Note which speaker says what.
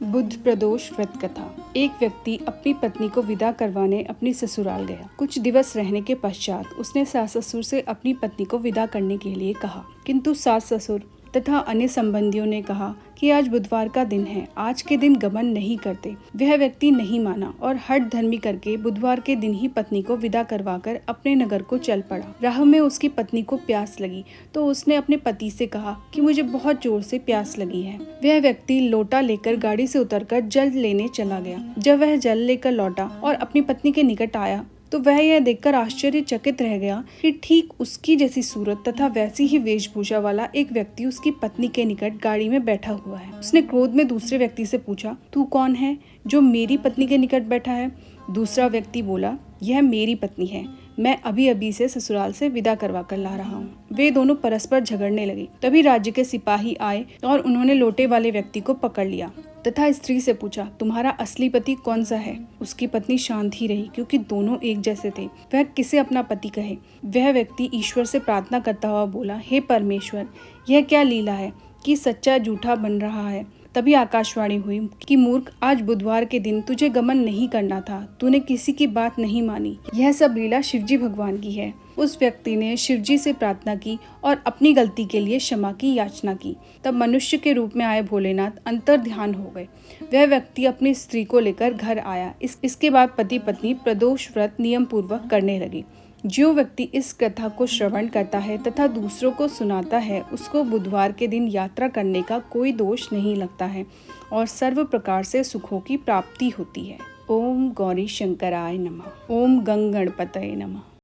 Speaker 1: बुध प्रदोष व्रत कथा। एक व्यक्ति अपनी पत्नी को विदा करवाने अपनी ससुराल गया। कुछ दिवस रहने के पश्चात उसने सास ससुर से अपनी पत्नी को विदा करने के लिए कहा, किंतु सास ससुर तथा अन्य संबंधियों ने कहा कि आज बुधवार का दिन है, आज के दिन गमन नहीं करते। वह व्यक्ति नहीं माना और हठ धर्मी करके बुधवार के दिन ही पत्नी को विदा करवाकर अपने नगर को चल पड़ा। राह में उसकी पत्नी को प्यास लगी तो उसने अपने पति से कहा कि मुझे बहुत जोर से प्यास लगी है। वह व्यक्ति लोटा लेकर गाड़ी से उतरकर जल लेने चला गया। जब वह जल लेकर लौटा और अपनी पत्नी के निकट आया तो वह यह देखकर आश्चर्यचकित रह गया कि ठीक उसकी जैसी सूरत तथा वैसी ही वेशभूषा वाला एक व्यक्ति उसकी पत्नी के निकट गाड़ी में बैठा हुआ है। उसने क्रोध में दूसरे व्यक्ति से पूछा, तू कौन है जो मेरी पत्नी के निकट बैठा है? दूसरा व्यक्ति बोला, यह मेरी पत्नी है, मैं अभी अभी से ससुराल से विदा करवा कर ला रहा हूँ। वे दोनों परस्पर झगड़ने लगे। तभी राज्य के सिपाही आए और उन्होंने लोटे वाले व्यक्ति को पकड़ लिया तथा स्त्री से पूछा, तुम्हारा असली पति कौन सा है? उसकी पत्नी शांत ही रही क्योंकि दोनों एक जैसे थे। वह किसे अपना पति कहे? वह व्यक्ति ईश्वर से प्रार्थना करता हुआ बोला, हे परमेश्वर, यह क्या लीला है कि सच्चा झूठा बन रहा है। तभी आकाशवाणी हुई कि मूर्ख, आज बुधवार के दिन तुझे गमन नहीं करना था, तूने किसी की बात नहीं मानी। यह सब लीला शिवजी भगवान की है। उस व्यक्ति ने शिवजी से प्रार्थना की और अपनी गलती के लिए क्षमा की याचना की। तब मनुष्य के रूप में आए भोलेनाथ अंतर ध्यान हो गए। वह व्यक्ति अपनी स्त्री को लेकर घर आया। इसके बाद पति पत्नी प्रदोष व्रत नियम पूर्वक करने लगे। जो व्यक्ति इस कथा को श्रवण करता है तथा दूसरों को सुनाता है, उसको बुधवार के दिन यात्रा करने का कोई दोष नहीं लगता है और सर्व प्रकार से सुखों की प्राप्ति होती है। ओम गौरी शंकराय नमः। ओम गंग गणपतये नमः।